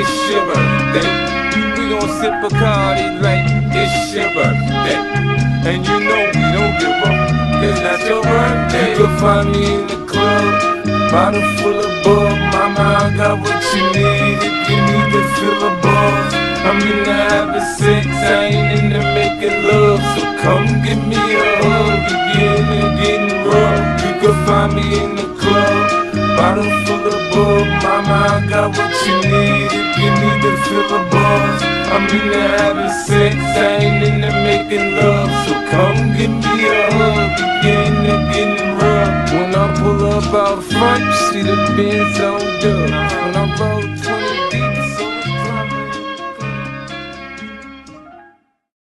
it's your birthday. We gon' sip Bacardi like it's your birthday. And you know we don't give up, it's not your birthday. You can find me in the club, bottle full of bug. Mama, I got what you need if you need to fill a buzz. I'm into having sex, I ain't into making love. So come give me a hug, if you're into getting rough. You can find me in the club, bottle full of bug. Mama, I got what you need if you need to fill a buzz. I'm into having sex, I ain't into making love. So come give me a hug, if you're into getting rough. When I pull up out front, you see the Benz on dub. When I roll